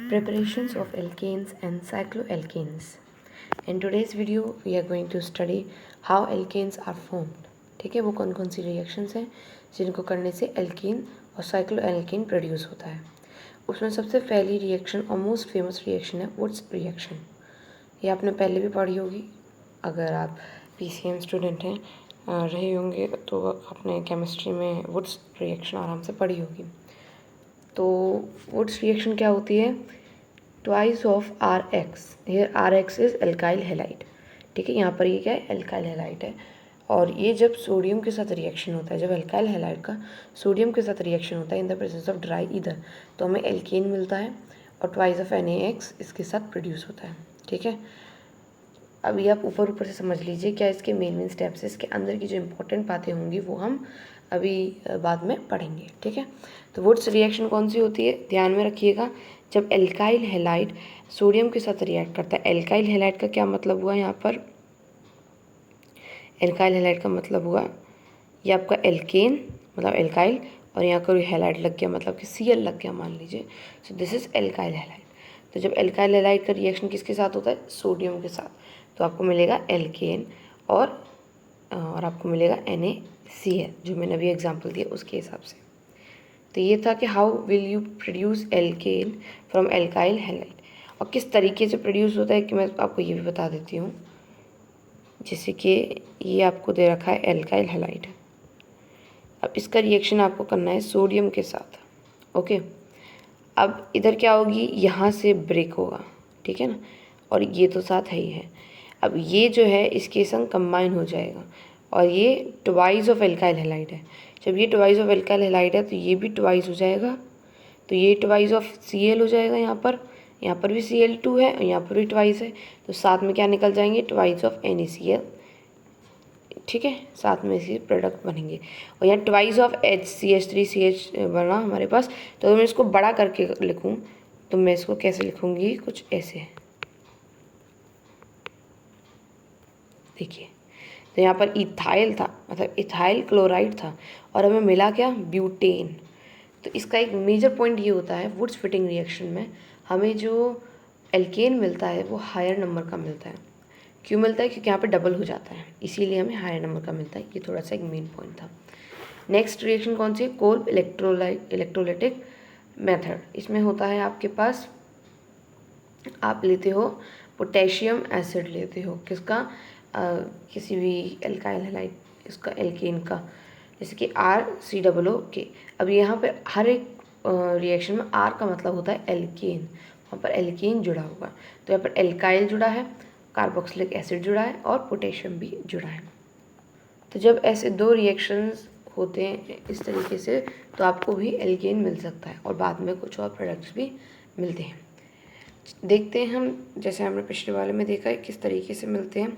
Preparations of alkanes and cycloalkanes. In today's video we are going to study how alkanes are formed. ठीक है, वो कौन कौन सी reactions हैं जिनको करने से एल्कीन और साइक्लोएल्कीन प्रोड्यूस होता है। उसमें सबसे पहली रिएक्शन और मोस्ट फेमस रिएक्शन है वुड्स रिएक्शन। ये आपने पहले भी पढ़ी होगी, अगर आप पीसीएम स्टूडेंट हैं रहे होंगे तो आपने केमिस्ट्री में वुड्स रिएक्शन आराम से पढ़ी होगी। तो वुड्स रिएक्शन क्या होती है? Twice of R X, here R X is alkyl halide. ठीक है, यहाँ पर ये क्या है? एल्काइल हैलाइड है। और ये जब सोडियम के साथ रिएक्शन होता है, जब एल्काइल हैलाइड का सोडियम के साथ रिएक्शन होता है इन the presence of dry ether, तो हमें एल्केन मिलता है और ट्वाइस ऑफ NaX इसके साथ प्रोड्यूस होता है। ठीक है, अभी आप ऊपर ऊपर से समझ लीजिए क्या इसके मेन स्टेप्स है। इसके अंदर की जो इंपॉर्टेंट बातें होंगी वो हम अभी बाद में पढ़ेंगे। ठीक है, तो वुड्स रिएक्शन कौन सी होती है ध्यान में रखिएगा? जब एल्काइल हैलाइड सोडियम के साथ रिएक्ट करता है। एल्काइल हैलाइड का क्या मतलब हुआ यहाँ पर? एल्काइल हैलाइड का मतलब हुआ ये आपका एल्केन मतलब एल्काइल, और यहाँ कोई हैलाइड लग गया मतलब कि Cl लग गया मान लीजिए। So this is alkyl halide. तो जब एल्काइल हैलाइड का रिएक्शन किसके साथ होता है? सोडियम के साथ, तो आपको मिलेगा एल्केन और आपको मिलेगा NaCl, जो मैंने अभी एग्जांपल दिया उसके हिसाब से। तो ये था कि how will you produce alkane from alkyl halide, और किस तरीके से प्रोड्यूस होता है कि मैं आपको ये भी बता देती हूँ। जैसे कि ये आपको दे रखा है एल्काइल हैलाइड, अब इसका रिएक्शन आपको करना है सोडियम के साथ। ओके, अब इधर क्या होगी? यहाँ से ब्रेक होगा, ठीक है ना, और ये तो साथ है ही है। अब ये जो है इसके संग कंबाइन हो जाएगा और ये ट्वाइस ऑफ एल्काइल हैलाइड है। जब ये ट्वाइस ऑफ एल्काइल हैलाइड है तो ये भी ट्वाइस हो जाएगा, तो ये ट्वाइस ऑफ Cl हो जाएगा। यहाँ पर भी Cl2 है और यहाँ पर भी ट्वाइस है, तो साथ में क्या निकल जाएंगे? Twice of NaCl। ठीक है, साथ में इसके प्रोडक्ट बनेंगे। और यहाँ ट्वाइस ऑफ HCH3CH बना हमारे पास, तो मैं इसको बड़ा करके लिखूँ तो मैं इसको कैसे लिखूँगी? कुछ ऐसे, देखिए। तो यहाँ पर इथाइल था, मतलब इथाइल क्लोराइड था, और हमें मिला क्या? ब्यूटेन। तो इसका एक मेजर पॉइंट ये होता है वुड्स फिटिंग रिएक्शन में हमें जो एल्केन मिलता है वो हायर नंबर का मिलता है। क्यों मिलता है? क्योंकि यहाँ पे डबल हो जाता है, इसीलिए हमें हायर नंबर का मिलता है। ये थोड़ा सा एक मेन पॉइंट था। नेक्स्ट रिएक्शन कौन सी है? Kolb electrolytic method. इसमें होता है आपके पास, आप लेते हो पोटेशियम एसिड लेते हो, किसका? किसी भी एल्काइल हैलाइड, इसका एल्केन का, जैसे कि RCOO। अब यहाँ पे हर एक रिएक्शन में R का मतलब होता है एल्केन, वहाँ पर एल्केन जुड़ा होगा। तो यहाँ पर एल्काइल जुड़ा है, कार्बोक्सिलिक एसिड जुड़ा है और पोटेशियम भी जुड़ा है। तो जब ऐसे दो रिएक्शंस होते हैं इस तरीके से तो आपको भी एल्केन मिल सकता है और बाद में कुछ और प्रोडक्ट्स भी मिलते हैं। देखते हैं हम, जैसे हमने पिछले वाले में देखा है किस तरीके से मिलते हैं,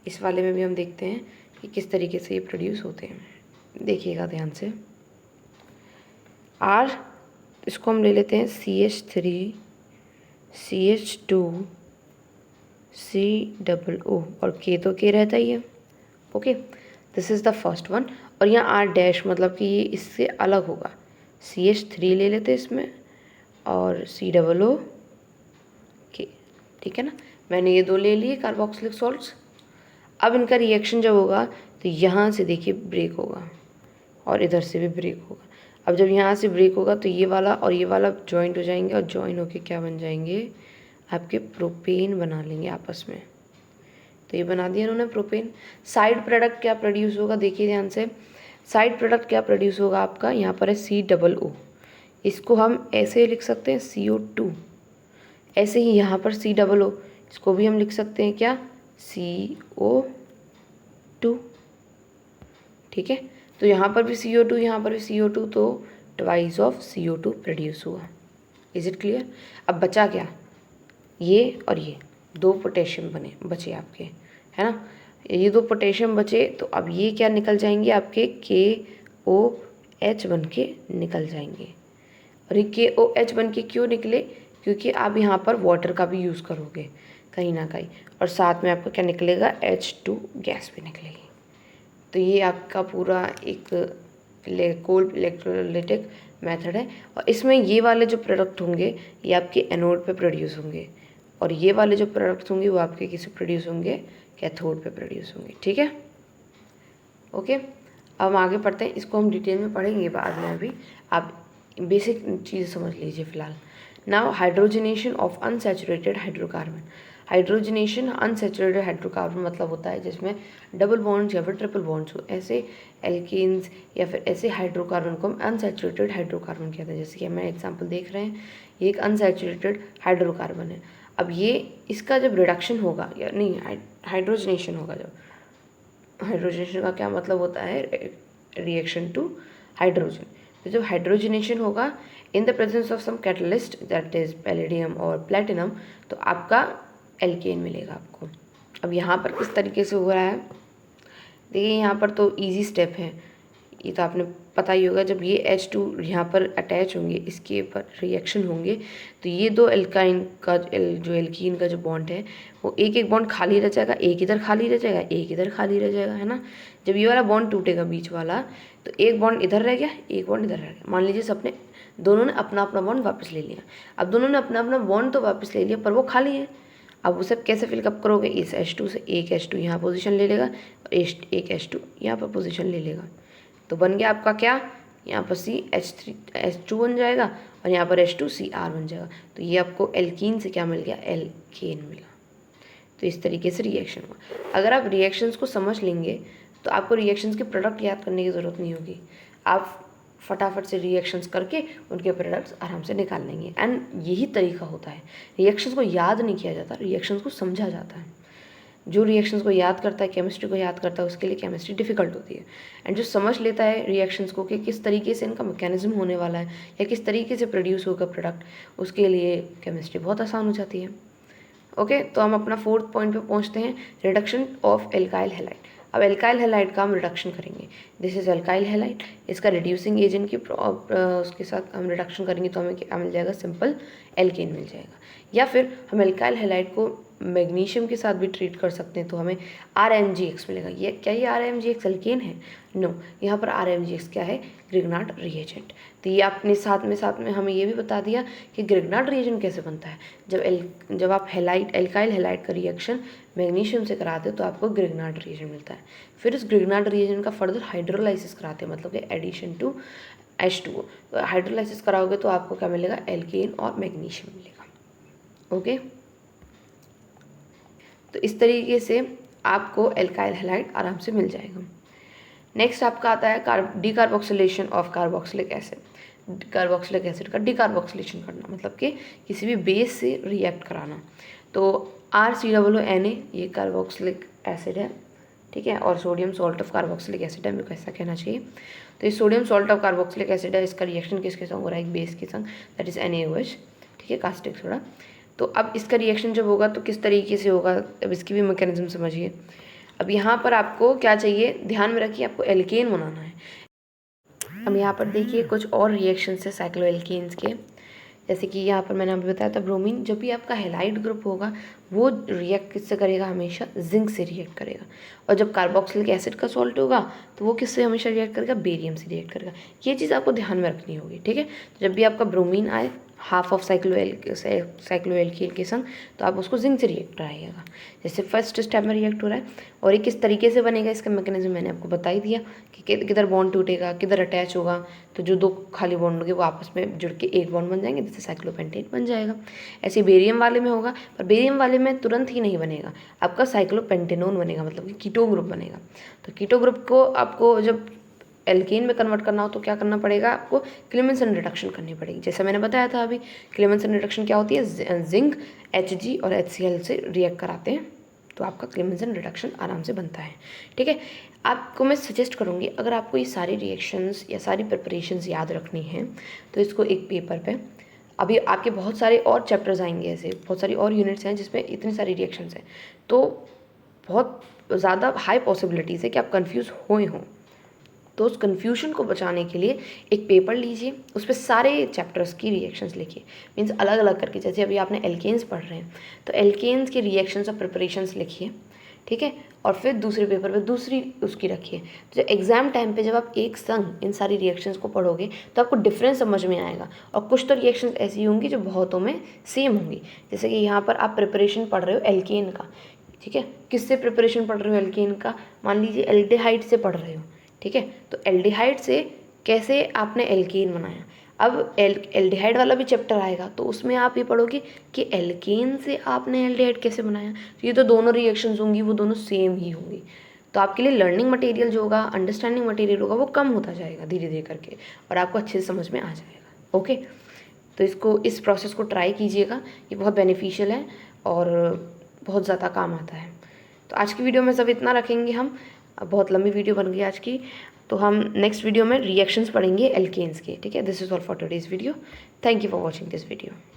इस वाले में भी हम देखते हैं कि किस तरीके से ये प्रोड्यूस होते हैं। देखिएगा ध्यान से। R, इसको हम ले लेते हैं CH3 CH2 COO, और K तो K रहता ही है। Okay, this is the first one. और यहाँ R डैश मतलब कि ये इससे अलग होगा। CH3 ले लेते हैं इसमें और COO K। ठीक है ना, मैंने ये दो ले लिए कार्बोक्सिलिक सॉल्ट्स। अब इनका रिएक्शन जब होगा तो यहाँ से देखिए ब्रेक होगा और इधर से भी ब्रेक होगा। अब जब यहाँ से ब्रेक होगा तो ये वाला और ये वाला जॉइंट हो जाएंगे और जॉइन होके क्या बन जाएंगे? आपके प्रोपेन बना लेंगे आपस में। तो ये बना दिया इन्होंने प्रोपेन। साइड प्रोडक्ट क्या प्रोड्यूस होगा? देखिए ध्यान से, साइड प्रोडक्ट क्या प्रोड्यूस होगा आपका? यहाँ पर है COO, इसको हम ऐसे लिख सकते हैं CO2। ऐसे ही यहाँ पर COO, इसको भी हम लिख सकते हैं क्या? CO2। ठीक है, तो यहाँ पर भी CO2, यहाँ पर भी CO2, तो ट्वाइस ऑफ CO2 प्रोड्यूस हुआ। Is it clear? अब बचा क्या? ये और ये दो पोटेशियम बचे आपके, है ना। ये दो पोटेशियम बचे, तो अब ये क्या निकल जाएंगे? आपके KOH बन के निकल जाएंगे। और ये KOH बन के क्यों निकले? क्योंकि आप यहाँ पर वाटर का भी यूज़ करोगे कहीं ना कहीं, और साथ में आपको क्या निकलेगा? H2 गैस भी निकलेगी। तो ये आपका पूरा एक कोल्ड इलेक्ट्रोलाइटिक मेथड है। और इसमें ये वाले जो प्रोडक्ट होंगे ये आपके एनोड पे प्रोड्यूस होंगे और ये वाले जो प्रोडक्ट्स होंगे वो आपके किस प्रोड्यूस होंगे, कैथोड पे प्रोड्यूस होंगे। ठीक है, ओके। अब हम आगे पढ़ते हैं, इसको हम डिटेल में पढ़ेंगे बाद में, अभी आप बेसिक चीज़ समझ लीजिए फिलहाल। Now hydrogenation of unsaturated hydrocarbon. Hydrogenation unsaturated hydrocarbon मतलब होता है जिसमें डबल बॉन्ड्स या फिर ट्रिपल बॉन्ड्स हो, ऐसे एल्केन्स या फिर ऐसे हाइड्रोकार्बन को हम अनसैचुरेटेड हाइड्रोकार्बन कहते हैं। जैसे कि हमें एग्जांपल देख रहे हैं, ये एक अनसैचुरेटेड हाइड्रोकार्बन है। अब ये इसका जब रिडक्शन होगा या नहीं हाइड्रोजनेशन होगा, जब हाइड्रोजनेशन का क्या मतलब होता है, रिएक्शन टू हाइड्रोजन। तो जब हाइड्रोजनेशन होगा in the presence of some catalyst that is palladium और प्लेटिनम, तो आपका एल्केन मिलेगा आपको। अब यहाँ पर किस तरीके से हो रहा है, देखिए यहाँ पर तो इजी स्टेप है, ये तो आपने पता ही होगा। जब ये H2 यहाँ पर अटैच होंगे, इसके पर रिएक्शन होंगे, तो ये दो एल्काइन का जो एल्कीन का जो बॉन्ड है वो एक एक बॉन्ड खाली रह जाएगा, एक इधर खाली रह जाएगा, एक इधर खाली रह जाएगा, है ना। जब ये वाला बॉन्ड टूटेगा बीच वाला, तो एक बॉन्ड इधर रह गया, एक बॉन्ड इधर रह गया। मान लीजिए सबने दोनों ने अपना अपना बॉन्ड वापस ले लिया। अब दोनों ने अपना अपना बॉन्ड तो वापस ले लिया पर वो खाली है। अब वो सब कैसे फिलअप करोगे, इस H2 से एक H2 यहाँ पोजीशन ले लेगा और एक H2 यहाँ पर पोजीशन ले लेगा, तो बन गया आपका क्या, यहाँ पर H2 बन जाएगा और यहाँ पर H2Cr बन जाएगा। तो ये आपको एल्कीन से क्या मिल गया, एल्केन मिला। तो इस तरीके से रिएक्शन हुआ। अगर आप रिएक्शंस को समझ लेंगे तो आपको रिएक्शंस के प्रोडक्ट याद करने की ज़रूरत नहीं होगी, आप फटाफट से रिएक्शंस करके उनके प्रोडक्ट्स आराम से निकाल लेंगे। एंड यही तरीका होता है, रिएक्शंस को याद नहीं किया जाता, रिएक्शंस को समझा जाता है। जो रिएक्शंस को याद करता है, केमिस्ट्री को याद करता है, उसके लिए केमिस्ट्री डिफ़िकल्ट होती है। एंड जो समझ लेता है रिएक्शंस को कि किस तरीके से इनका मैकेनिज्म होने वाला है या किस तरीके से प्रोड्यूस होगा प्रोडक्ट, उसके लिए केमिस्ट्री बहुत आसान हो जाती है। ओके, तो हम अपना 4th पॉइंट पे पहुंचते हैं, रिडक्शन ऑफ एल्काइल हैलाइड। अब एल्काइल हैलाइड का हम रिडक्शन करेंगे। दिस इज एल्काइल हैलाइड, इसका रिड्यूसिंग एजेंट की उसके साथ हम रिडक्शन करेंगे तो हमें क्या मिल जाएगा, सिंपल एल्केन मिल जाएगा। या फिर हम एल्काइल हैलाइड को मैग्नीशियम के साथ भी ट्रीट कर सकते हैं तो हमें RMgX मिलेगा। ये क्या, ये RMgX एल्केन है? नो, यहाँ पर RMgX क्या है, ग्रिग्नार्ड रिएजेंट। तो ये आपने साथ में हमें ये भी बता दिया कि ग्रिग्नार्ड रिएजेंट कैसे बनता है। जब आप एल्काइल हैलाइड का रिएक्शन मैग्नीशियम से कराते हो तो आपको ग्रिग्नार्ड रिएजेंट मिलता है। फिर इस ग्रिग्नार्ड रिएजेंट का फर्दर हाइड्रोलाइसिस कराते हैं, मतलब कि एडिशन टू H2O। तो हाइड्रोलाइसिस कराओगे तो आपको क्या मिलेगा, एल्केन और मैग्नीशियम मिलेगा। ओके, तो इस तरीके से आपको एल्काइल हैलाइड आराम से मिल जाएगा। नेक्स्ट आपका आता है decarboxylation of carboxylic acid. Carboxylic acid का डीकार्बोक्सिलेशन करना मतलब कि किसी भी बेस से रिएक्ट कराना। तो RCOONA ये कार्बोक्सिलिक एसिड है, ठीक है, और sodium salt of carboxylic acid है, मेरे को ऐसा कहना चाहिए। तो ये sodium salt of carboxylic acid है, इसका रिएक्शन किसके संग हो रहा है, एक बेस के संग, दैट इज NaOH, ठीक है, कास्टिक सोडा। तो अब इसका रिएक्शन जब होगा तो किस तरीके से होगा, अब इसकी भी मैकेनिज्म समझिए। अब यहाँ पर आपको क्या चाहिए, ध्यान में रखिए, आपको एल्केन बनाना है। अब यहाँ पर देखिए कुछ और रिएक्शन है साइक्लो एल्केन्स के, जैसे कि यहाँ पर मैंने अभी बताया था ब्रोमीन। जब भी आपका हैलाइड ग्रुप होगा वो रिएक्ट किससे करेगा, हमेशा जिंक से रिएक्ट करेगा। और जब कार्बोक्सिलिक एसिड का सॉल्ट होगा तो वो किससे हमेशा रिएक्ट करेगा, बेरियम से रिएक्ट करेगा। ये चीज़ आपको ध्यान में रखनी होगी, ठीक है। तो जब भी आपका ब्रोमीन आए हाफ ऑफ साइक्लो एल्केन के संग, तो आप उसको जिंक से रिएक्ट कराइएगा। जैसे फर्स्ट स्टेप में रिएक्ट हो रहा है, और ये किस तरीके से बनेगा इसका मैकेनिज्म मैंने आपको बता ही दिया कि किधर बॉन्ड टूटेगा, किधर अटैच होगा, तो जो दो खाली बॉन्ड होंगे वो आपस में जुड़ के एक बॉन्ड बन जाएंगे, जिससे साइक्लोपेंटेन बन जाएगा। ऐसे बेरियम वाले में होगा, पर बेरियम वाले में तुरंत ही नहीं बनेगा, आपका साइक्लोपेंटेनोन बनेगा, मतलब कि कीटो ग्रुप बनेगा। तो कीटो ग्रुप को आपको जब एल्केन में कन्वर्ट करना हो तो क्या करना पड़ेगा, आपको क्लेमेंसन रिडक्शन करनी पड़ेगी। जैसे मैंने बताया था अभी, क्लेमेंसन रिडक्शन क्या होती है, जिंक Hg और HCl से रिएक्ट कराते हैं तो आपका क्लेमेंसन रिडक्शन आराम से बनता है, ठीक है। आपको मैं सजेस्ट करूँगी, अगर आपको ये सारी रिएक्शंस या सारी प्रिपरेशंस याद रखनी है तो इसको एक पेपर पे, अभी आपके बहुत सारे और चैप्टर्स आएंगे, ऐसे बहुत सारी और यूनिट्स हैं जिसमें इतनी सारी रिएक्शंस हैं, तो बहुत ज़्यादा हाई पॉसिबिलिटीज़ है कि आप कन्फ्यूज़ हों। तो उस कन्फ्यूजन को बचाने के लिए एक पेपर लीजिए, उस पर सारे चैप्टर्स की रिएक्शंस लिखिए, मीन्स अलग अलग करके। जैसे अभी आपने एल्केन्स पढ़ रहे हैं तो एल्केन्स के रिएक्शंस और प्रिपरेशंस लिखिए, ठीक है, और फिर दूसरे पेपर पे दूसरी उसकी रखिए। तो एग्ज़ाम टाइम पे जब आप एक संग इन सारी रिएक्शंस को पढ़ोगे तो आपको डिफरेंस समझ में आएगा। और कुछ तो रिएक्शंस ऐसी होंगी जो बहुतों में सेम होंगी। जैसे कि यहाँ पर आप प्रिपरेशन पढ़ रहे हो एल्केन का, ठीक है, किससे प्रिपरेशन पढ़ रहे हो एल्केन का, मान लीजिए एल्डिहाइड से पढ़ रहे हो, ठीक है, तो एल्डिहाइड से कैसे आपने एल्केन बनाया। अब एल्डिहाइड वाला भी चैप्टर आएगा तो उसमें आप ये पढ़ोगे कि एल्केन से आपने एल्डिहाइड कैसे बनाया। तो ये तो दोनों रिएक्शंस होंगी वो दोनों सेम ही होंगी। तो आपके लिए लर्निंग मटेरियल जो होगा, अंडरस्टैंडिंग मटेरियल होगा, वो कम होता जाएगा धीरे धीरे करके और आपको अच्छे से समझ में आ जाएगा। ओके, तो इस प्रोसेस को ट्राई कीजिएगा, ये बहुत बेनिफिशियल है और बहुत ज़्यादा काम आता है। तो आज की वीडियो में सब इतना रखेंगे हम, अब बहुत लंबी वीडियो बन गई आज की। तो हम नेक्स्ट वीडियो में रिएक्शंस पढ़ेंगे एल्केन्स के, ठीक है। This is all for today's video. Thank you for watching this video.